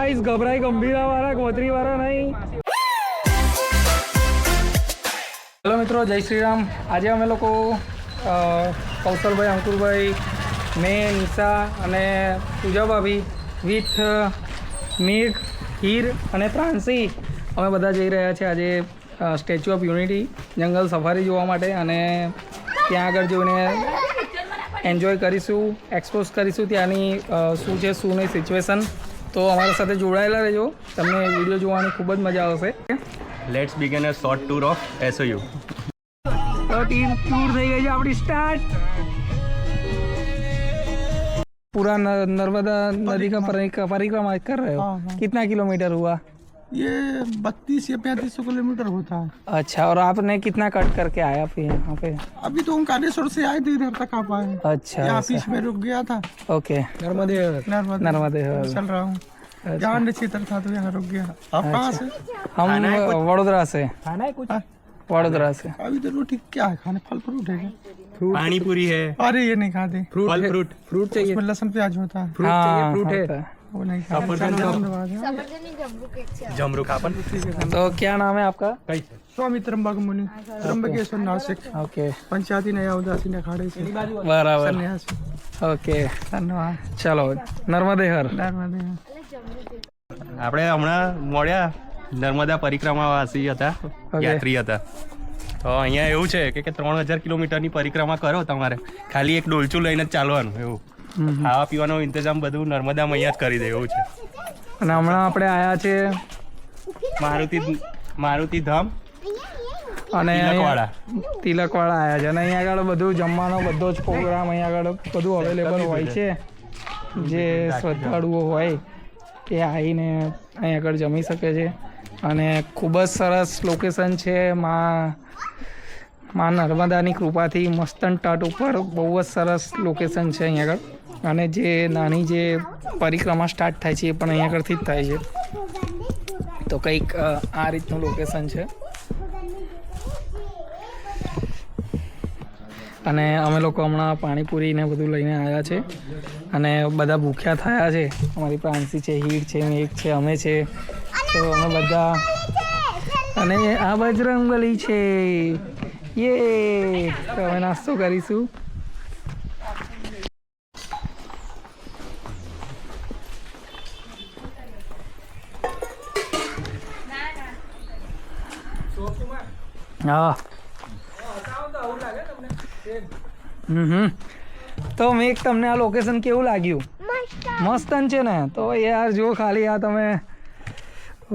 Guys घबराई गंभीरा वाला गोत्री वाला नहीं। हेलो मित्रों, जय श्री राम। आज અમે લોકો કૌશલભાઈ, અંકુરભાઈ, મેં, નિશા અને પૂજા ભાભી વિથ મેઘ, હીર અને પ્રાંસી અમે બધા જઈ રહ્યા છે આજે સ્ટેચ્યુ ઓફ યુનિટી જંગલ સફારી જોવા માટે અને ત્યાં આગળ જોઈને એન્જોય કરીશું, એક્સપોઝ કરીશું ત્યાંની શું છે શું નહીં સિચ્યુએશન। તો અમારા સાથે જોડાયેલા રહેજો, તમને વિડીયો જોવાની ખૂબ જ મજા આવશે। Let's begin a short tour of SOU। तो टीम टूर થઈ ગઈ છે આપણી સ્ટાર્ટ। पूरा नर्मदा नदी का परिक्रमा कर रहे हो? कितना किलोमीटर हुआ? ये 32 या 35 किलोमीटर होता है। अच्छा, और आपने कितना कट करके आया फिर यहाँ पे? अभी तो ओंकारेश्वर से आए थे, इधर तक आ पाए। अच्छा, यहाँ बीच में रुक गया था। ओके, नर्मदे चल रहा हूँ। जहाँ क्षेत्र था तो यहाँ रुक गया। आप कहाँ से? हम वडोदरा से। खाना है कुछ? वडोदरा से। अभी तो रोटी क्या है खाने? फल फ्रूट है क्या? पानी पूरी है। अरे ये नहीं खाते। फ्रूट चाहिए। उसमें लहसुन प्याज होता है। हाँ, फ्रूट है। वो नहीं खाते। जमरूक अपन। तो क्या नाम है आपका? स्वामी त्र्यंबक मुनि, त्र्यंबकेश्वर नासिक, ओके, पंचायती नया उदासीन अखाड़े से बराबर, सन्यासी। ओके, धन्यवाद। चलो नर्मदे हर। नर्मदे આપણે હમણાં મળ્યા નર્મદા પરિક્રમાવાસી હતા, યાત્રી હતા। તો અહીંયા એવું છે કે 3000 કિલોમીટરની પરિક્રમા કરો તમારે ખાલી એક ડોલચું લઈને જ ચાલવાનું એવું। ખાવા પીવાનો ઇંતજામ બધું નર્મદામાં અહીંયા જ કરી દે એવું છે। અને હમણાં આપણે આયા છે મારુતિ ધામ અને તિલકવાડા આયા છે અને અહીંયા આગળ બધું જમવાનો બધો જ પ્રોગ્રામ અહીંયા આગળ બધું અવેલેબલ હોય છે। જે શ્રદ્ધાળુઓ હોય એ આવીને અહીં આગળ જમી શકે છે અને ખૂબ જ સરસ લોકેશન છે। માં નર્મદાની કૃપાથી મસ્તન તટ ઉપર બહુ જ સરસ લોકેશન છે અહીં આગળ। અને જે નાની જે પરિક્રમા સ્ટાર્ટ થાય છે એ પણ અહીં આગળથી જ થાય છે। તો કંઈક આ રીતનું લોકેશન છે અને અમે લોકો હમણાં પાણીપુરી ને બધું લઈને આવ્યા છે અને બધા ભૂખ્યા થયા છે। અમારી પ્રાંસી છે, હીર છે, મેઘ છે, અમે છે, તો અમે બધા અને આ બજરંગબલી છે ये। તો અમે નાસ્તો કરીશું। હા, તો મેઘ તમને આ લોકેશન કેવું લાગ્યું? મસ્તન છે ને? તો યાર જો ખાલી આ તમે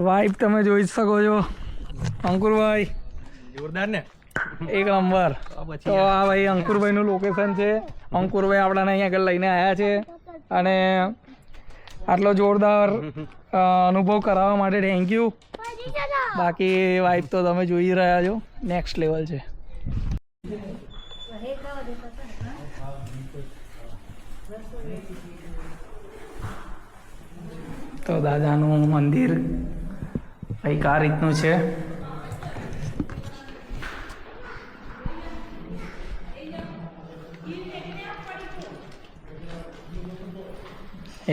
વાઇબ તમે જોઈ શકો છો। અંકુરભાઈ જોરદાર ને, એક નંબર। તો આ ભાઈ અંકુરભાઈનું લોકેશન છે। અંકુરભાઈ આપણાને અહીંયા આગળ લઈને આવ્યા છે અને આટલો જોરદાર અનુભવ કરાવવા માટે થેન્ક યુ। બાકી વાઇબ તો તમે જોઈ રહ્યા છો, નેક્સ્ટ લેવલ છે। તો દાદાનું મંદિર કંઈક આ રીતનું છે।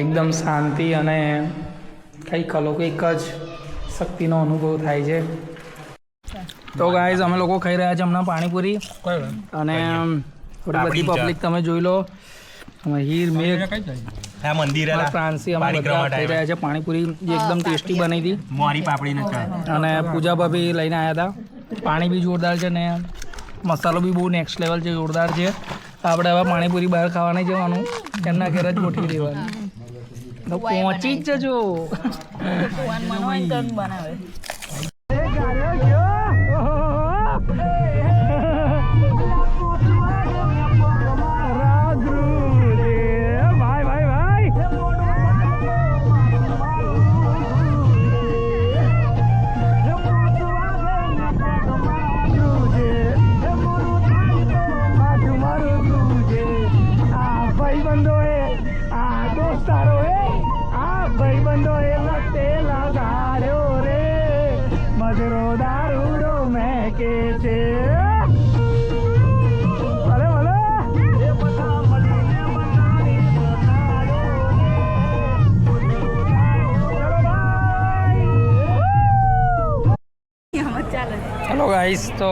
એકદમ શાંતિ અને કંઈક અલૌકિક જ શક્તિનો અનુભવ થાય છે। તો ગાઈઝ અમે લોકો ખાઈ રહ્યા છે હમણાં પાણીપુરી અને થોડી બધી પબ્લિક તમે જોઈ લો। હીર, મેઘ, આ મંદિર પ્રાંસી અમે બધા ખાઈ રહ્યા છે પાણીપુરી જે એકદમ ટેસ્ટી બની હતી। મોરી પાપડીને અને પૂજા ભાભી લઈને આવ્યા હતા। પાણી બી જોરદાર છે ને મસાલો બી બહુ નેક્સ્ટ લેવલ છે, જોરદાર છે। આપણે હવે પાણીપુરી બહાર ખાવા નહીં જવાનું, એમના ઘરે જ ગોઠવી દેવાનું। તો પહોંચી જ જજો। ભાઈ બંધો એ લતે લગાડ્યો રે। ગાઈસ તો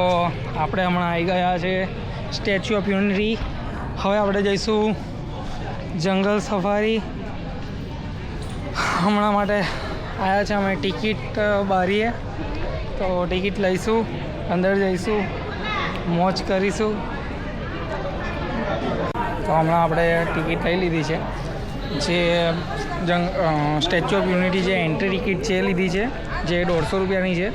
આપણે હમણાં આવી ગયા છે સ્ટેચ્યુ ઓફ યુનિટી. હવે આપણે જઈશું જંગલ સફારી. હમણાં માટે આવ્યા છે અમે ટિકિટ બારીએ, તો ટિકિટ લઈશું, અંદર જઈશું, મોજ કરીશું. તો હમણાં આપણે ટિકિટ લઈ લીધી છે. જે સ્ટેચ્યુ ઓફ યુનિટી જે એન્ટ્રી ટિકિટ છે એ લીધી છે, જે 150 રૂપિયાની છે,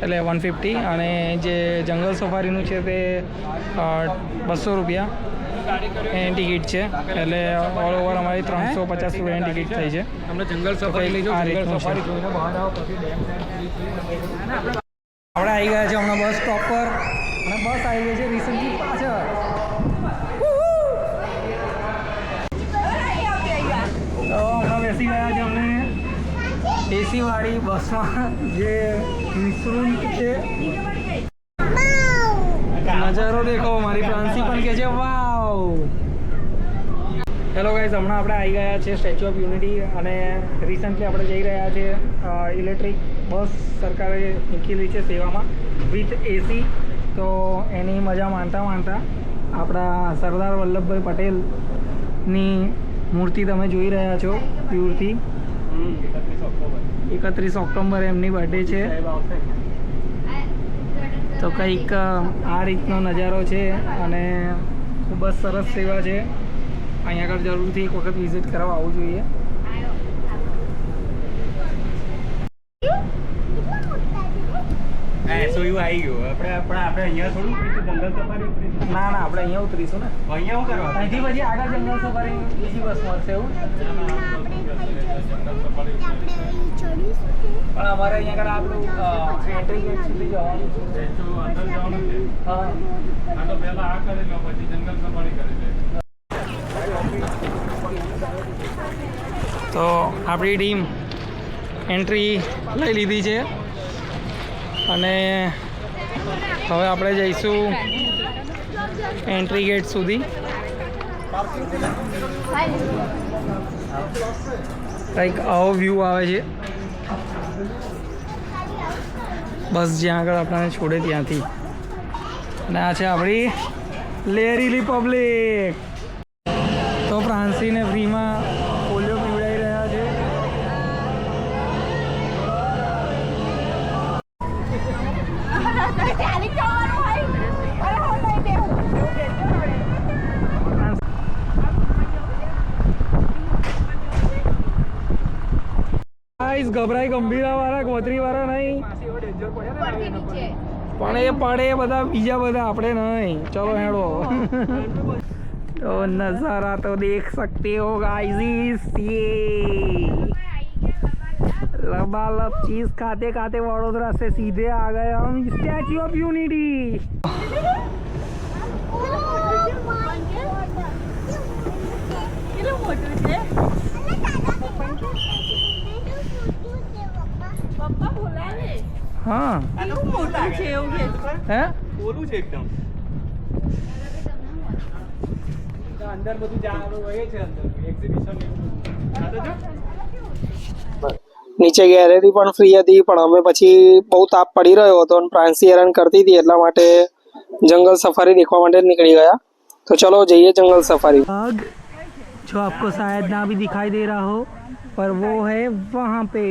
એટલે 150. અને જે જંગલ સફારીનું છે તે 200 રૂપિયા એની ટિકિટ છે. એટલે ઓલ ઓવર અમારી 350 રૂપિયાની ટિકિટ થઈ છે. તમને જંગલ સફારી લઈ જાઓ, જંગલ સફારી જોઈને બહાર આવો પછી ડેમ આપણે આવી ગયા છે હમણાં બસ સ્ટોપ પર, અને બસ આવી ગઈ છે રિસન્ટલી પાછળ. તો હમણાં બેસી ગયા છે અમને એસી વાળી બસમાં, જે નિઃશુલ્ક છે. નજારો દેખો, મારી પ્રાંસી પણ કહે છે વાવ. હેલો ગાઈઝ, હમણાં આપણે આવી ગયા છે સ્ટેચ્યુ ઓફ યુનિટી, અને રિસન્ટલી આપણે જઈ રહ્યા છે ઇલેક્ટ્રિક બસ સરકારે મૂકેલી છે સેવામાં વિથ એસી. તો એની મજા માણતા માણતા આપણા સરદાર વલ્લભભાઈ પટેલની મૂર્તિ તમે જોઈ રહ્યા છો દૂરથી. 31 ઓક્ટોબર એમની બર્થડે છે. તો કંઈક આ રીતનો નજારો છે, અને ખૂબ જ સરસ સેવા છે. અહીંયા આગળ જરૂરથી એક વખત વિઝિટ કરવા આવવું જોઈએ. સોયું આવી ગયું. આપણે અહીંયા થોડું ઉતરીશું, જંગલ સફારી ઉતરીશું. ના ના, આપણે અહીંયા ઉતરીશું ને. અહીંયા શું કરવા? અહીંથી પછી આગળ જંગલ સફારી બીજી બસ મળશે એવું. પણ અમારે અહીંયા આગળ આપણું એન્ટ્રી ગેટ સુધી જવાનું છે. હા, તો પહેલા આ કરી લો, પછી જંગલ સફારી કરી લે. તો આપણી ટીમ એન્ટ્રી લઈ લીધી છે, અને હવે આપણે જઈશું એન્ટ્રી ગેટ સુધી. કંઈક આવો વ્યૂ આવે છે બસ જ્યાં આગળ આપણને છોડે ત્યાંથી. અને આ છે આપણી લેરીલી પબ્લિક. તો ફ્રાન્સીને ફ્રીમાં પોલિયો પીવડાવી રહ્યા છે. ગભરાઈ ગંભીરા વાળા, ગોત્રી વાળા નહીં, પણ એ પડે બધા બીજા બધા, આપણે નહીં. ચલો હેડો. तो नज़ारा तो देख सकते हो गाइस, ये लबालब चीज खाते खाते वडोदरा से सीधे आ गए हम स्टैच्यू ऑफ यूनिटी. हाँ है બોલું છે એકદમ. અંદર બધું જાણવાનું હોય છે, અંદર એક્ઝિબિશન. નીચે ગેલેરી પણ ફ્રી હતી, પણ અમે પછી બહુ તાપ પડી રહ્યો હતો અને પ્રાંસી હેરાન કરતી थी, એટલા માટે जंगल सफारी देखने માટે निकली गया. तो चलो जाइए जंगल सफारी. बाघ जो आपको शायद ना भी दिखाई दे रहा हो, पर वो है वहाँ पे.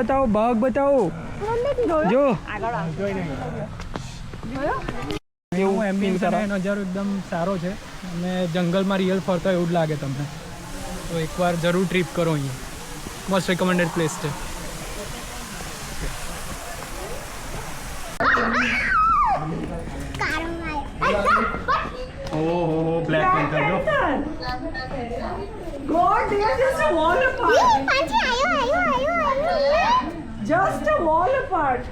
बताओ बाघ बताओ जो નજારો એકદમ સારો છે, અને જંગલમાં રિયલ ફરતા એવું જ લાગે તમને. તો એકવાર જરૂર ટ્રીપ કરો, અહીંયા મોસ્ટ રેકમેન્ડેડ પ્લેસ છે. ઓહો, બ્લેક પેન્થર જો. God, they are just a wall apart. Just a wall apart.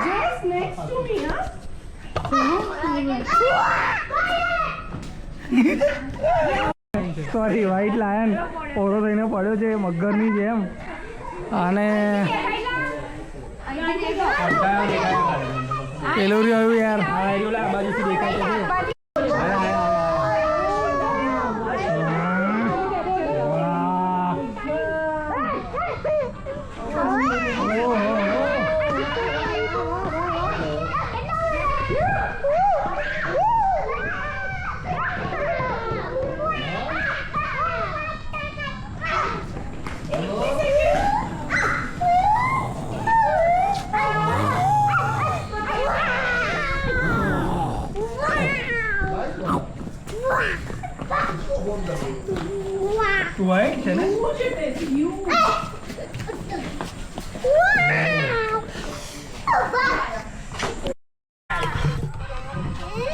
Just next to me, huh? Sorry, white lion ઓળો થઈને પડ્યો છે મગરની જેમ. અને પેલું રહ્યું યાર, આ બાજુથી દેખાય છે. વ્હાઈટ છે ને?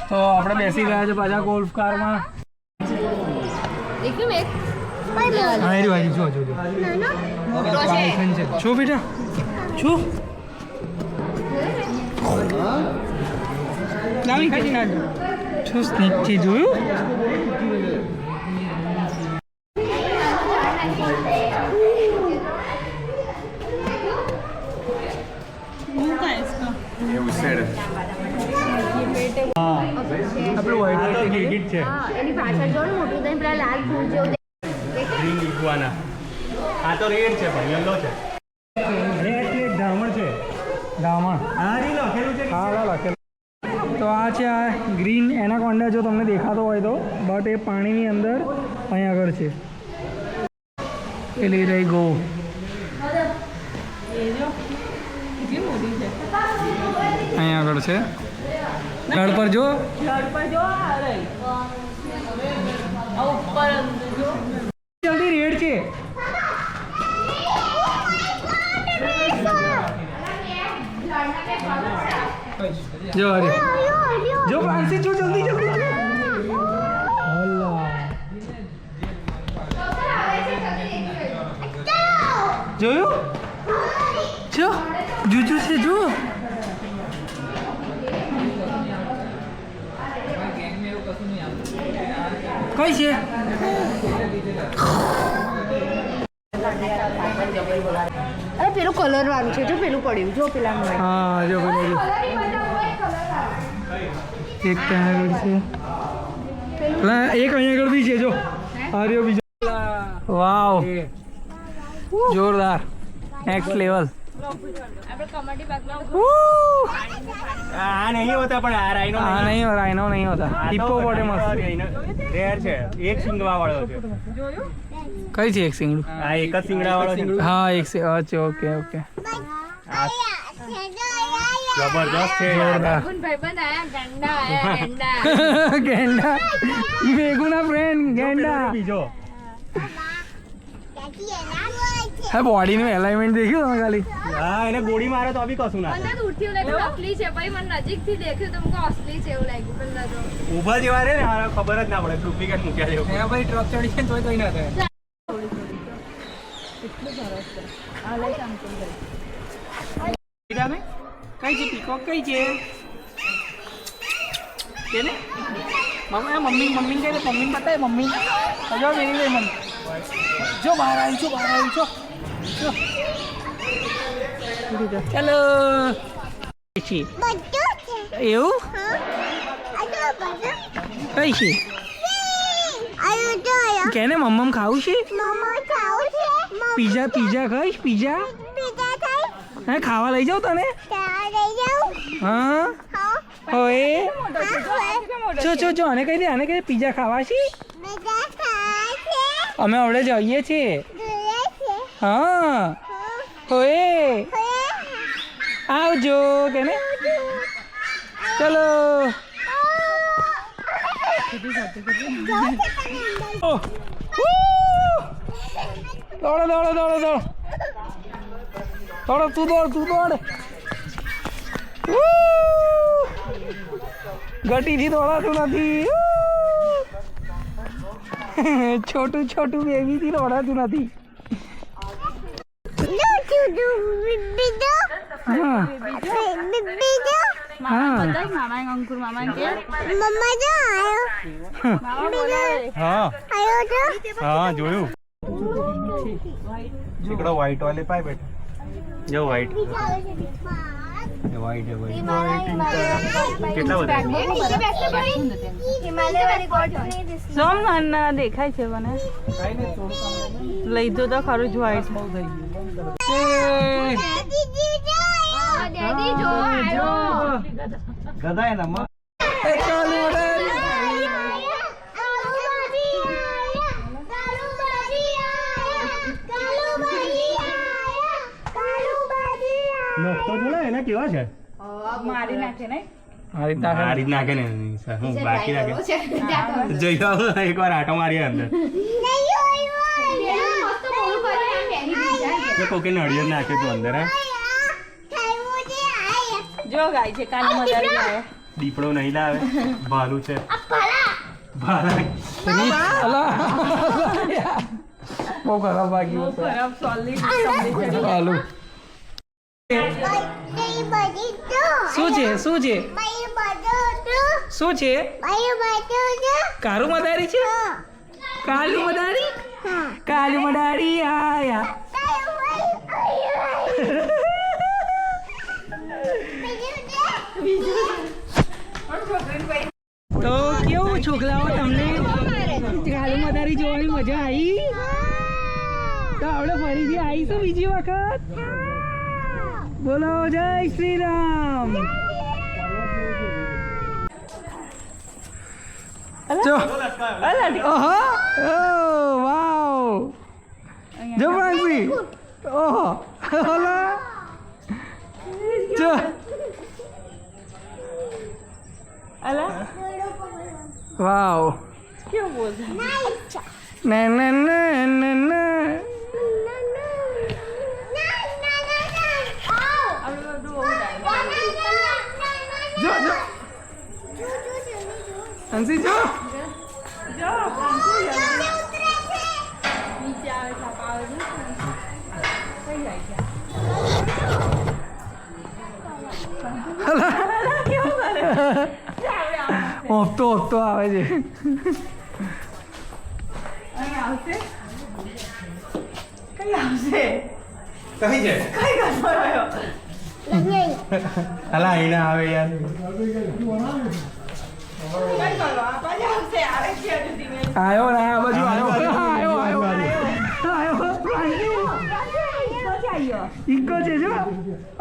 તો આપણે બેસી ગયા છે પાછા ગોલ્ફ કારમાં. શું બેટા શું શું સ્નેક છે જોયું? આપણું વ્હાઈટ ગીટ છે. એની પાછળ જો ને મોટું થઈને પેલા લાલ ફૂલ જેવું ગ્રીન ઇગ્વાના. આ તો રેડ છે પણ યલો છે. રેડ છે ધામણ છે. ધામણ હા રી લખેલું છે. હા લખેલું. તો આ છે આ ગ્રીન એનાકોન્ડા, જો તમને દેખાતો હોય તો, બટ એ પાણીની અંદર અહીં આગળ છે. એ લઈ રહી ગો. અહીં આગળ છે. ઘડ પર જો. જલ્દી રેડ છે. જો અરે જો ફ્રાન્સિસ જો જલ્દી જલ્દી અલ્લાહ જોયું જો જુજુ છે જો કઈ છે અરે પેલું કલર વાળું છે જો પેલું પડ્યું જો પેલા હા જો પેલું એક ત્યાં આગળ છે પેલા એક અહીં આગળ બી છે જો આ રહ્યો બીજો વાવ જોરદાર નેક્સ્ટ લેવલ આ નહીં હોતા પણ આ રાઈનો हाँ नहीं हो राइनो नहीं होता हिप्पोपोटेमस રેડ છે. એક સિંગવા વાળો છે. कई थी एक सिंगड़ू આ એક જ સિંગડા વાળો છે. हाँ एक से अच्छा ओके ओके જબરદસ્ત છે. जोरदार गेंडा बेगुना फ्रेंड गेंडा બીજો है बॉडी में अलाइनमेंट देखियो તમે ખાલી હા એને ગોળી મારે તો બી કશું ના થાય. દૂરથી એવું નકલી છે પછી મને નજીકથી દેખ્યું તો મને અસલી છે એવું લાગ્યું પેલા તો ઊભા જેવા રે ને હારા ખબર જ ના પડે ડુપ્લિકેટ મૂક્યા જેવું. એ ભાઈ ટ્રક ચડી છે તોય કઈ ના થાય કઈ છે પીકોક કઈ છે કેને મમ્મી મમ્મી મમ્મી કહે મમ્મી બતાય મમ્મી જો મેરી લે મમ્મી જો બહાર આવી છો બહાર આવી છો ચાલો એવું કઈ છે કેને મમ્મમ ખાવું છે પીઝા પીઝા ખાઈશ પીઝા હે ખાવા લઈ જાઉં તને હા હોય જો જો જો આને કહી દે પીઝા ખાવા છે અમે હવડે જઈએ છીએ હા હોય આવજો કેને ચલો દોડો દોડો દોડો દોડો દોડો તું દોડ ગટીથી દોડાતું નથી છોટું છોટું બેબીથી દોડાતું નથી હા હા હા હા જોયું. એકડો વ્હાઈટ વાલે પાય બેટા જો વ્હાઈટ વ્હાઈટ કેટલા બધા સોમ નાના દેખાય છે મને લઈ જો તો ખરું જ વ્હાઈટ બહુ થઈ ડેડી જો ગધા એના માં નખતો જોડે એને કેવા છે મારી નાખે ને આ રીત નાખે આ રીત નાખે ને હું બાકી રાખે જઈ આવું એકવાર આટો મારીએ અંદર કોકે નળિયો નાખે તું અંદર હા જો ગાય છે કાલી મદારી લાવે દીપડો નહીં લાવે ભાલું છે બહુ ખરાબ વાગ્યું બહુ ખરાબ સોલિડ હાલું શું છે શું છે શું છે કારું મદારી છે કાલું મદારી કાલું મદારી આયા તો કેવું છોકરાઓ તમને કાલું મદારી જોવાની મજા આવી તો આપણે ફરીથી આવીશું બીજી વખત બોલો જય શ્રી રામ જો ઓહો ઓ વાવ જો ફ્રાન્સી ઓહો હોલા જો અલા વાવ કેવું બોલતા ના ના ના ના ના જો જો હંસી જો નીચે આવે છાપ આવે છે કઈ જાય છે કેવું કરે ઓપતો ઓપતો આવે છે અહીં આવશે કઈ આવશે કઈ છે કઈ ગયો અલા અહીં ના આવે યાર કઈ કરવા પાછા આવશે આવે છે હજુ ધીમે આયો ને આ બાજુ આયો ઈકો છે જો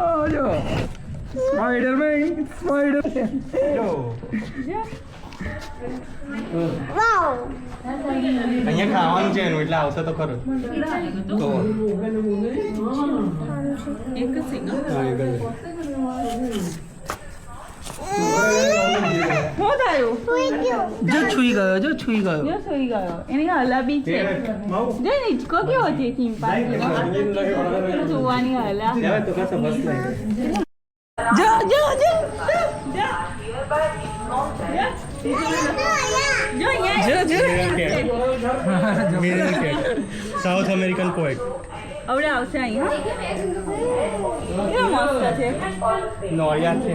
ઓ જો સ્પાઈડરમેન સ્પાઈડર જો અહીંયા ખાવાનું છે એનું એટલે આવશે તો ખરો તો એક સિંગ શું થયું જો છુઈ ગયો જો સુઈ ગયો એની હલા બી છે જો નીચકો કેવો છે ચિંપાંજી જોવાની હલા જો જો જો સાઉથ અમેરિકન પોએટ હવે આવશે અહીંયા કેવો મસ્ત છે નોળિયા છે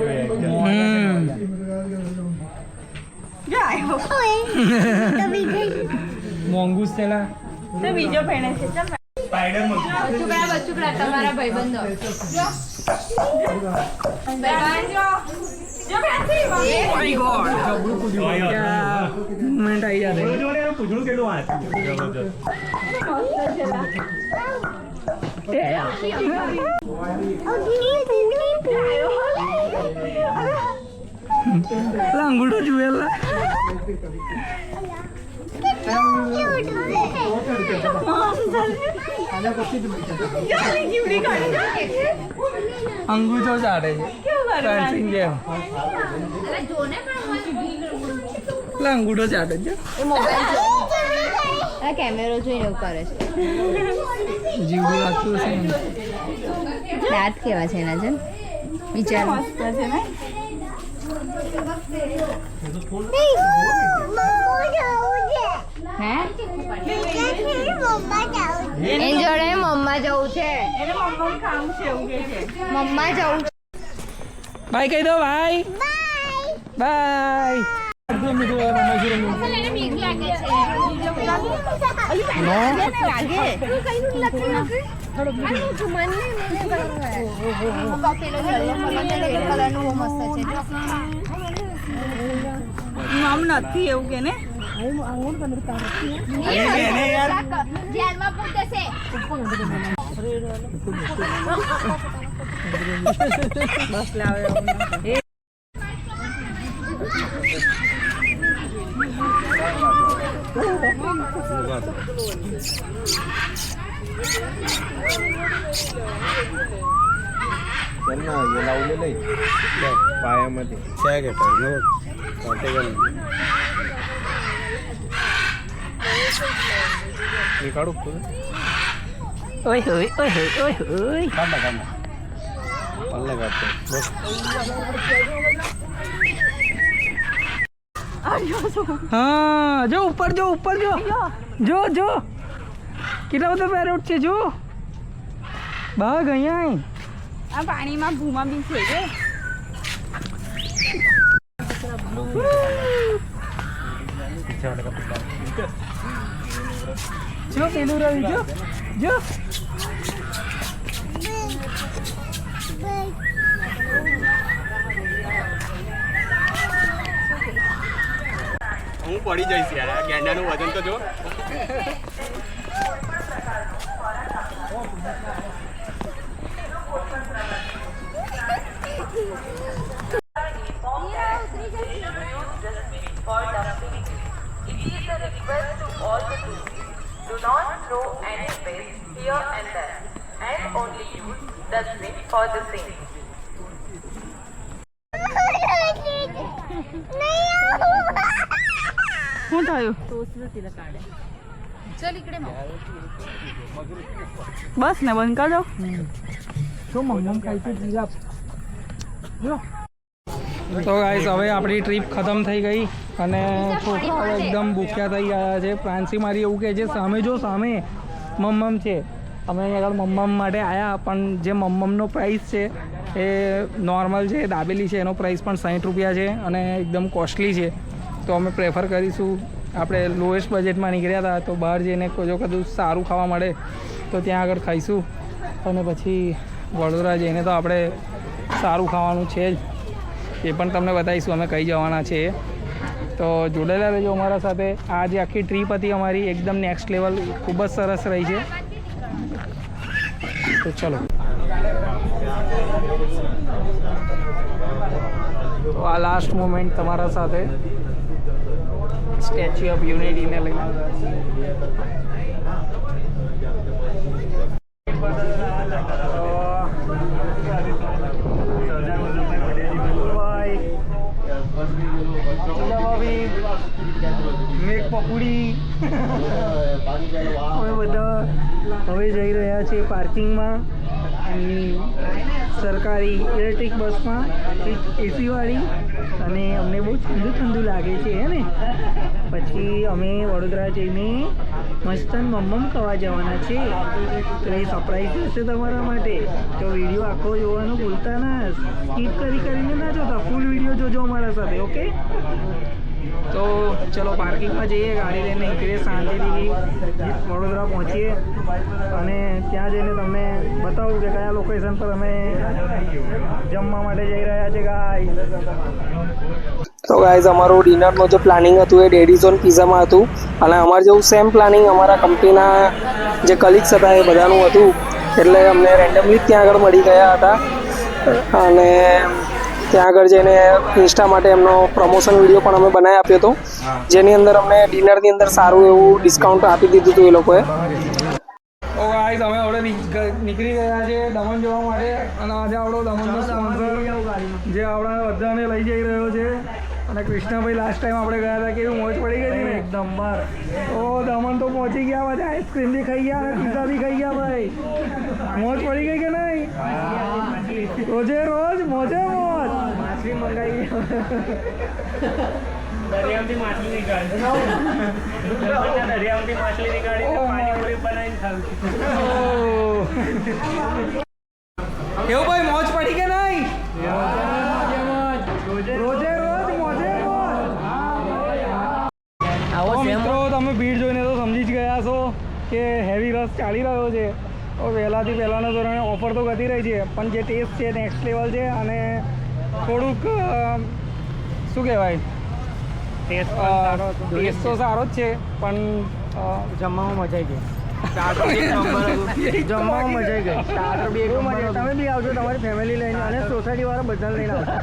જો આવ્યો મોંઘુસ છે લા તો બીજો ભેણે છે ચાલ સ્પાઈડર બચુકડા તમારા ભાઈબંધો મોમેન્ટ આવી જાય પૂછડું કેટલું વાત અંગૂઠો જુએલા અંગૂઠો ચાટે છે ફેન્સિંગ જેમ અંગૂઠો ચાટે છે કેમેરો જોઈને એવું કરે છે જીવડું લાગતું છે દાંત કેવા છે એના છે વિચાર મસ્ત છે ને હે એની જોડે મમ્મા જવું છે એને મમ્માનું કામ છે એવું કે છે મમ્મા જવું છે બાય કહી દો બાય બાય એને બીક લાગે છે નામ નથી એવું કે ને જેલમાં પૂછશે બસ લાવે ઓય હોય ઓય હોય ઓય હોય હા જો ઉપર જો જો કેટલા બધા પેરોટ છે જો બાગ અહીંયા આ પાણીમાં ભૂમા બી છે કે જો પેલું રહ્યું જો હું પડી જઈશ યાર આ ગેંડાનું વજન તો જો Do not throw any waste here and there, and only use dustbin for the same. શું થયું બસ ને બંધ કરજો શું મમ્મ ખાઈ છે જીરાફ જો તો ગાઈસ હવે આપણી ટ્રીપ ખતમ થઈ ગઈ અને છોકરાઓ એકદમ ભૂખ્યા થઈ ગયા છે. પ્રાંસી મારી એવું કહે છે સામે જો સામે મમ્મમ છે. અમે અહીંયા આગળ મમ્મમ માટે આવ્યા પણ જે મમ્મમનો પ્રાઇસ છે એ નોર્મલ છે દાબેલી છે એનો પ્રાઇસ પણ 60 રૂપિયા છે અને એકદમ કોસ્ટલી છે. તો અમે પ્રેફર કરીશું આપણે લોએસ્ટ બજેટમાં નીકળ્યા હતા તો બહાર જઈને જો કદું સારું ખાવા મળે તો ત્યાં આગળ ખાઈશું અને પછી વડોદરા જઈને તો આપણે સારું ખાવાનું છે જ એ પણ તમને બતાવીશું અમે કઈ જવાના છે. તો જોડાયેલા રહેજો અમારા સાથે. આ જે આખી ટ્રીપ હતી અમારી એકદમ નેક્સ્ટ લેવલ ખૂબ જ સરસ રહી છે. તો ચલો તો આ લાસ્ટ મોમેન્ટ તમારા સાથે સ્ટેચ્યુ ઓફ યુનિટીને લઈને મેક પકોડી અમે બધા હવે જઈ રહ્યા છીએ પાર્કિંગમાં સરકારી ઇલેક્ટ્રિક બસમાં એસીવાળી અને અમને બહુ ઠંડુ ઠંડુ લાગે છે હે ને. પછી અમે વડોદરા જઈને મસ્તન મમ્મમ ખાવા જવાના છે તો એ સરપ્રાઈઝ હશે તમારા માટે. તો વિડીયો આખો જોવાનું ભૂલતા ના, સ્કીપ કરીને ના જોતા, ફૂલ વિડીયો જોજો અમારા સાથે. ઓકે તો ચલો પાર્કિંગમાં જઈએ, ગાડી લઈને નીકળીએ શાંતિથી વડોદરા પહોંચીએ અને ત્યાં જઈને તમને બતાવું કે કયા લોકેશન પર અમે જમવા માટે જઈ રહ્યા છે ગાઈસ. તો ગાઈઝ અમારું ડિનરનું જે પ્લાનિંગ હતું એ ડેડીઝોન પિઝામાં હતું અને અમારે જેવું સેમ પ્લાનિંગ અમારા કંપનીના જે કલીગ્સ હતા એ બધાનું હતું એટલે અમને રેન્ડમલી ત્યાં આગળ મળી ગયા હતા અને ત્યાં આગળ જઈને ઇન્સ્ટા માટે એમનો પ્રમોશન વિડીયો પણ અમે બનાવી આપ્યો હતો જેની અંદર અમને ડિનરની અંદર સારું એવું ડિસ્કાઉન્ટ આપી દીધું હતું એ લોકોએ. ઓ ગાઈસ અમે હવે નીકળી ગયા છે દમણ જવા માટે અને આજે આપણો દમણનો સ્પોન્સર જે આપણા બધાને લઈ જઈ રહ્યો છે અને કૃષ્ણભાઈ લાસ્ટ ટાઈમ આપણે ગયા હતા કેવી મોજ પડી ગઈ હતી ને એકદમ બાર. તો દમણ તો પહોંચી ગયા, પછી આઈસ્ક્રીમ બી ખાઈ ગયા અને પીઝા બી ખાઈ ગયા. ભાઈ મોજ પડી ગઈ કે નહીં? રોજે રોજ મોજે મોજ. માછલી મંગાવી દરિયામાંથી માછલી નીકાળી દરિયામાંથી માછલી નીકાળી પાણીપુરી બનાવીને ખાવું. કેવું ભાઈ મોજ પડી કે નહીં? રોજે રોજ મોજે મોજ. મિત્રો તમે ભીડ જોઈને તો સમજી જ ગયા છો કે હેવી રસ ચાલી રહ્યો છે. તો વહેલાથી પહેલાંના ધોરણે ઓફર તો વધી રહી છે પણ જે ટેસ્ટ છે નેક્સ્ટ લેવલ છે અને થોડુંક શું કહેવાય ટેસ્ટ તો સારો જ છે પણ જમવામાં મજા આવી ગઈ. જમવામાં મજા આવી ગઈ. સ્ટાર્ટર બી એકદમ મજા. તમે બી આવજો તમારી ફેમિલી લઈને અને સોસાયટીવાળા બધાને લઈને આવજો.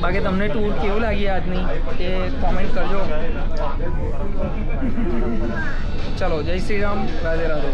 બાકી તમને ટૂર કેવું લાગી આજની એ કોમેન્ટ કરજો. ચલો જય શ્રી રામ, રાધે રાધે.